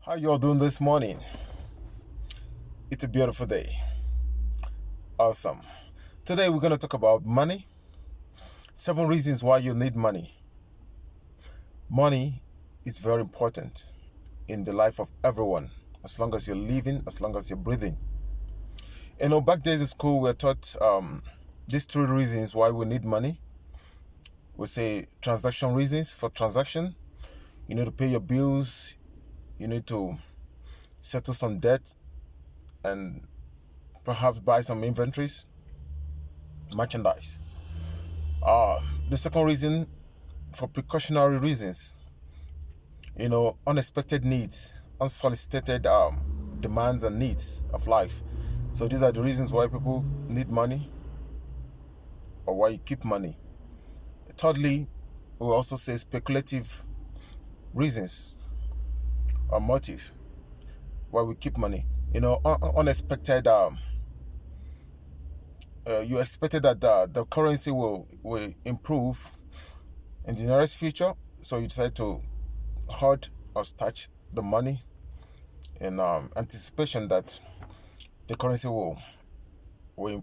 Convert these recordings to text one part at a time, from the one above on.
How you all doing this morning? It's a beautiful day. Awesome. Today we're going to talk about money. 7 reasons why you need money. Money is very important in the life of everyone. As long as you're living, as long as you're breathing. Back days in school we're taught these 3 reasons why we need money. We say transaction reasons. For transaction, you need to pay your bills, you need to settle some debt, and perhaps buy some inventories, merchandise. The second reason, for precautionary reasons, unexpected needs, unsolicited demands and needs of life. So these are the reasons why people need money or why you keep money. Thirdly, we also say speculative reasons or motive why we keep money. Unexpected. You expected that the currency will improve in the nearest future, so you decide to hoard or stash the money in anticipation that the currency will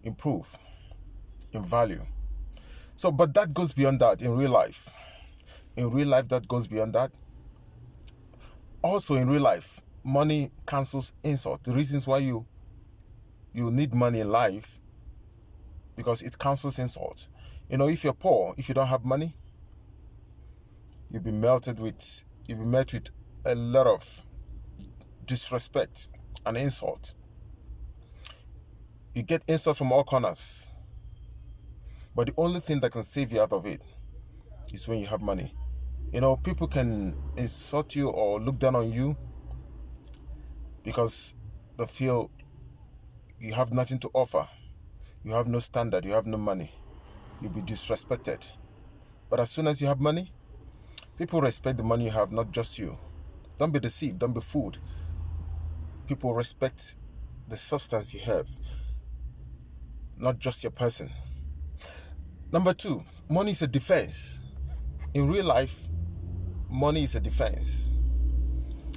improve in value. So, but that goes beyond that in real life. In real life, that goes beyond that. Also, in real life, money cancels insult. The reasons why you need money in life, because it cancels insult. If you're poor, if you don't have money, you'll be met with a lot of disrespect and insult. You get insult from all corners. But the only thing that can save you out of it is when you have money. People can insult you or look down on you because they feel you have nothing to offer. You have no standard, you have no money. You'll be disrespected. But as soon as you have money, people respect the money you have, not just you. Don't be deceived, don't be fooled. People respect the substance you have, not just your person. Number 2, money is a defense. In real life, money is a defense.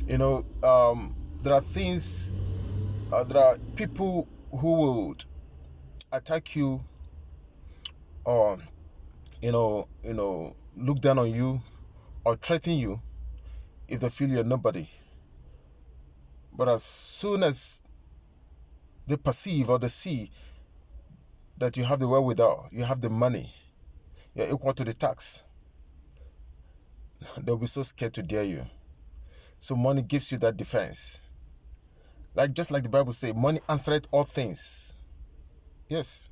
There are things, there are people who would attack you or, look down on you or threaten you if they feel you're nobody. But as soon as they perceive or they see that you have the wherewithal, you have the money, you're equal to the tax, they'll be so scared to dare you. So money gives you that defense. Just like the Bible says, money answereth all things. Yes.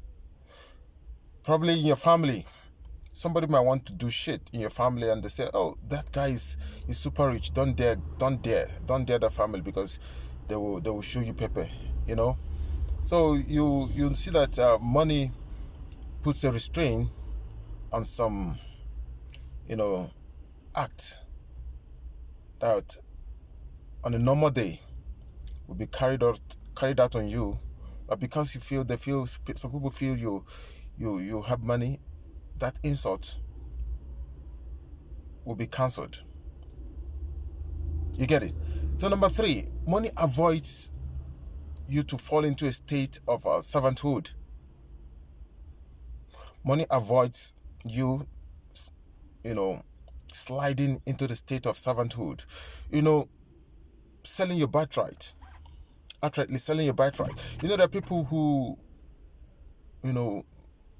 Probably in your family, somebody might want to do shit in your family and they say, oh, that guy is super rich. Don't dare that family because they will show you pepper, So you see that money puts a restraint on some, act that on a normal day will be carried out on you, but because some people feel you have money, that insult will be cancelled. You get it? So number 3, money avoids you to fall into a state of servanthood. Money avoids you, sliding into the state of servanthood. Selling your birthright. Outrightly selling your birthright. There are people who,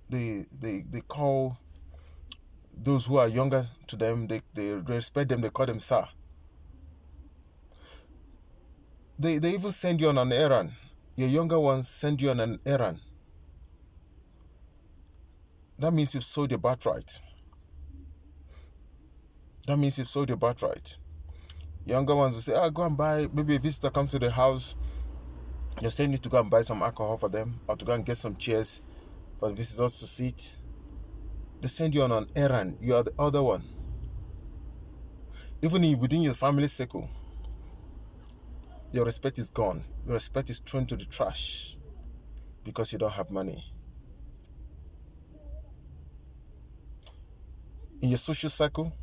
they call those who are younger to them, they respect them, they call them sir. They even send you on an errand. Your younger ones send you on an errand. That means you've sold your birthright. Younger ones will say, go and buy, maybe a visitor comes to the house, you're saying you to go and buy some alcohol for them or to go and get some chairs for the visitors to sit. They send you on an errand. You are the other one. Even within your family circle, your respect is gone. Your respect is thrown to the trash because you don't have money. In your social circle,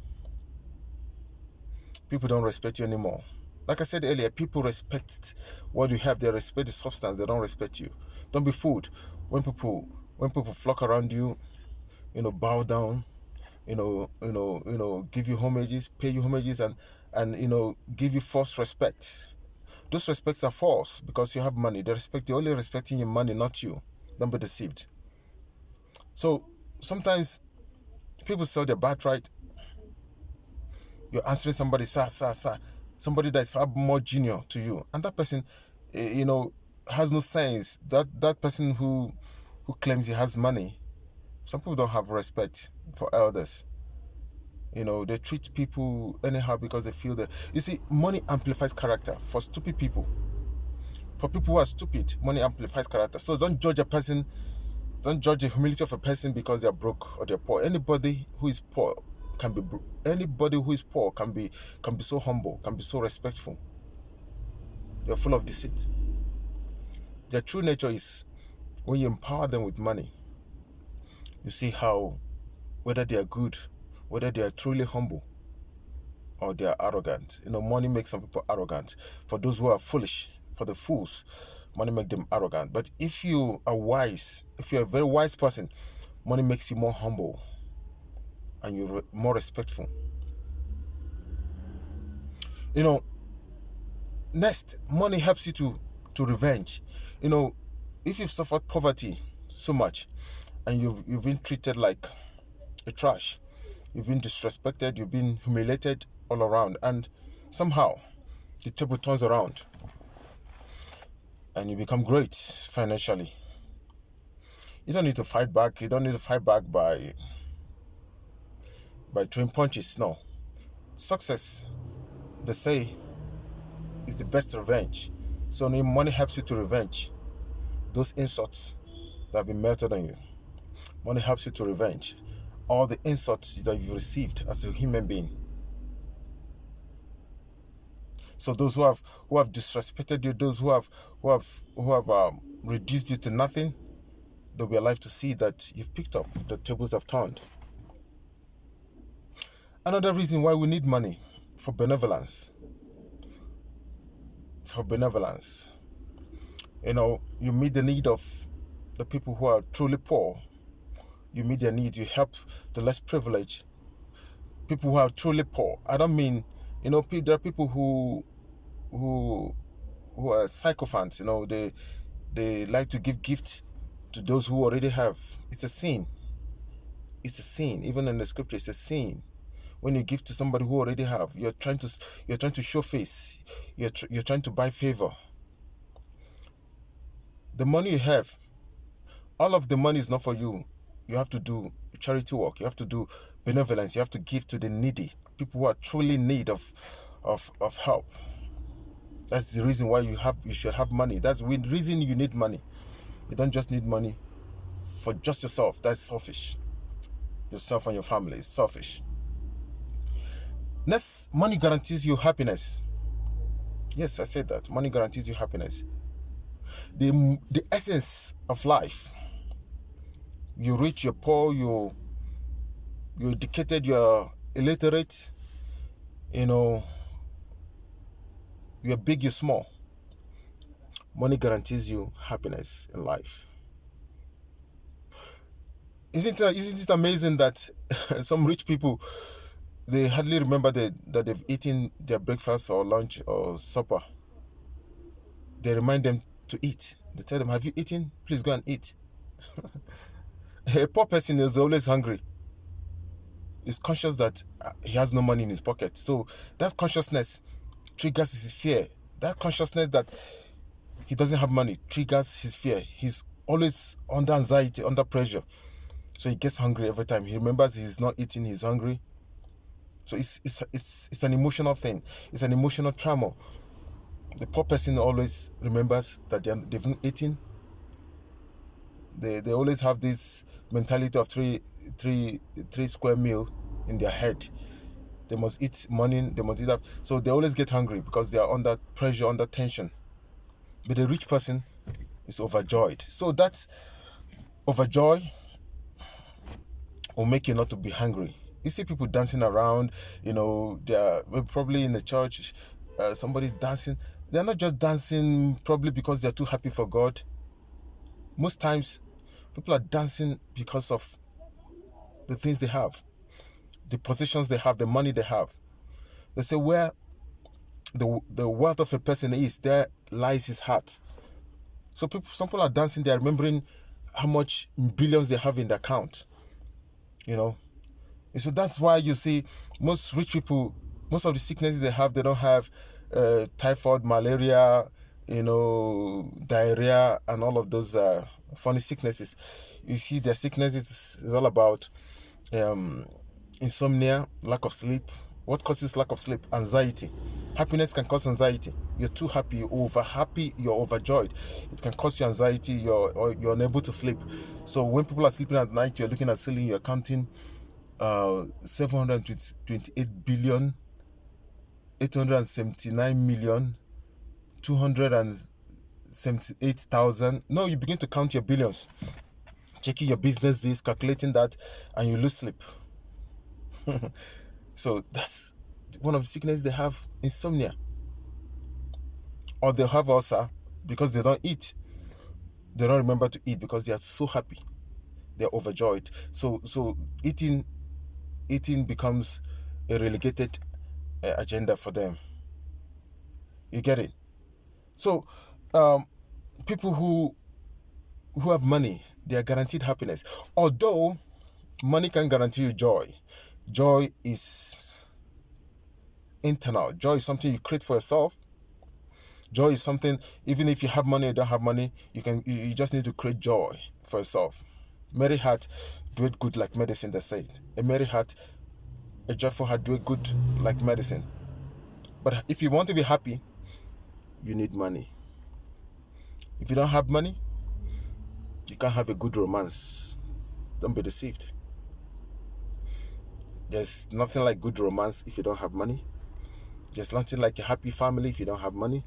people don't respect you anymore. Like I said earlier, people respect what you have. They respect the substance. They don't respect you. Don't be fooled. When people flock around you, bow down, give you homages, pay you homages, and give you false respect. Those respects are false because you have money. They're only respecting your money, not you. Don't be deceived. So sometimes people sell their birthright. You're answering somebody, sir, sir, sir, somebody that is far more junior to you, and that person, has no sense. That person who claims he has money, some people don't have respect for elders. They treat people anyhow because they feel that. You see, money amplifies character for stupid people. For people who are stupid, money amplifies character. So don't judge a person. Don't judge the humility of a person because they're broke or they're poor. Anybody who is poor can be anybody who is poor can be so humble, can be so respectful. They're full of deceit. Their true nature is when you empower them with money, you see how whether they are good, whether they are truly humble or they are arrogant. Money makes some people arrogant. For those who are foolish, for the fools, money makes them arrogant. But if you are wise, if you're a very wise person, money makes you more humble and you're more respectful. Next, money helps you to revenge. If you've suffered poverty so much and you've been treated like a trash, you've been disrespected, you've been humiliated all around, and somehow the table turns around and you become great financially. You don't need to fight back. You don't need to fight back by throwing punches. No. Success, they say, is the best revenge. So money helps you to revenge those insults that have been melted on you. Money helps you to revenge all the insults that you've received as a human being. So those who have disrespected you, those who have reduced you to nothing, they'll be alive to see that you've picked up. The tables have turned. Another reason why we need money, for benevolence. For benevolence. You meet the need of the people who are truly poor. You meet their needs. You help the less privileged. People who are truly poor. I don't mean, there are people who are sycophants. They like to give gifts to those who already have. It's a sin. It's a sin. Even in the scripture, it's a sin. When you give to somebody who already have, you're trying to show face. You're trying to buy favor. The money you have, all of the money is not for you. You have to do charity work. You have to do benevolence. You have to give to the needy, people who are truly in need of help. That's the reason why you should have money. That's the reason you need money. You don't just need money for just yourself. That's selfish. Yourself and your family is selfish. Next, money guarantees you happiness. Yes, I said that. Money guarantees you happiness. The essence of life. You're rich, you're poor, you're educated, you're illiterate, you're big, you're small. Money guarantees you happiness in life. Isn't it amazing that some rich people, they hardly remember that they've eaten their breakfast or lunch or supper. They remind them to eat. They tell them, have you eaten? Please go and eat. A poor person is always hungry. He's conscious that he has no money in his pocket. So that consciousness triggers his fear. That consciousness that he doesn't have money triggers his fear. He's always under anxiety, under pressure. So he gets hungry every time. He remembers he's not eating, he's hungry. So it's an emotional thing. It's an emotional trauma. The poor person always remembers that they've not eaten. They always have this mentality of three square meal in their head. They must eat morning, they must eat that. So they always get hungry because they are under pressure, under tension. But the rich person is overjoyed. So that overjoy will make you not to be hungry. You see people dancing around, they are probably in the church, somebody's dancing, they're not just dancing probably because they're too happy for God. Most times, people are dancing because of the things they have, the positions they have, the money they have. They say where the wealth of a person is, there lies his heart. So some people are dancing, they're remembering how much billions they have in the account. And so that's why you see most rich people, most of the sicknesses they have, they don't have typhoid, malaria, diarrhea, and all of those funny sicknesses. You see, their sicknesses is all about insomnia, lack of sleep. What causes lack of sleep? Anxiety. Happiness can cause anxiety. You're too happy, you're over happy, you're overjoyed. It can cause you anxiety, you're unable to sleep. So when people are sleeping at night, you're looking at ceiling, you're counting 728 billion, 879 million, 278,000. No, you begin to count your billions, checking your business deals, calculating that, and you lose sleep. So that's one of the sicknesses they have, insomnia. Or they have ulcer because they don't eat. They don't remember to eat because they are so happy. They're overjoyed. So eating becomes a relegated agenda for them. You get it? So people who have money, they are guaranteed happiness. Although money can guarantee you joy. Joy is internal. Joy is something you create for yourself. Joy is something, even if you have money or don't have money, you just need to create joy for yourself. Merry heart doeth good like medicine, they say. A merry heart, a joyful heart doeth good like medicine. But if you want to be happy, you need money. If you don't have money, you can't have a good romance. Don't be deceived. There's nothing like good romance if you don't have money. There's nothing like a happy family if you don't have money.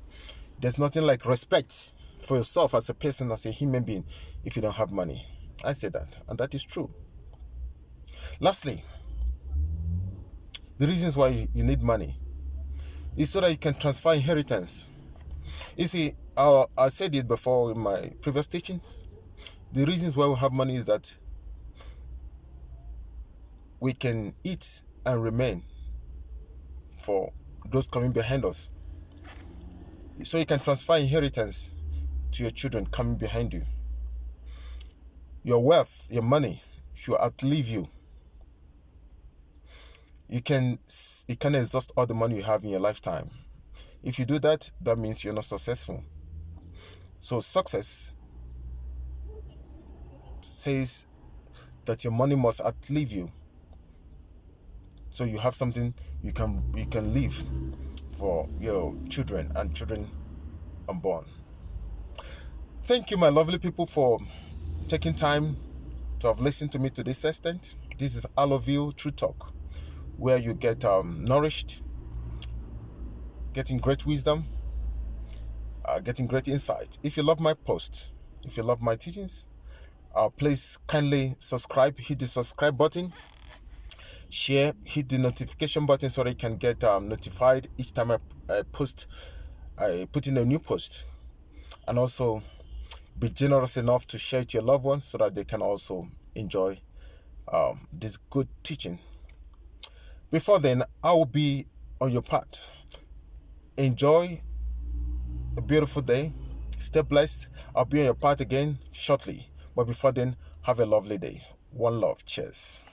There's nothing like respect for yourself as a person, as a human being, if you don't have money. I say that, and that is true. Lastly, the reasons why you need money is so that you can transfer inheritance. You see, I said it before in my previous teachings. The reasons why we have money is that we can eat and remain for those coming behind us. So you can transfer inheritance to your children coming behind you. Your wealth, your money should outlive you. You can exhaust all the money you have in your lifetime. If you do that, that means you're not successful. So success says that your money must outlive you. So you have something you can leave for your children and children unborn. Thank you, my lovely people, for taking time to have listened to me to this extent. This is Aloville True Talk, where you get nourished, getting great wisdom, getting great insight. If you love my post, if you love my teachings, please kindly subscribe, hit the subscribe button, share, hit the notification button so that you can get notified each time I put in a new post. And also be generous enough to share it to your loved ones so that they can also enjoy this good teaching. Before then, I will be on your part. Enjoy a beautiful day. Stay blessed. I'll be on your part again shortly. But before then, have a lovely day. One love. Cheers.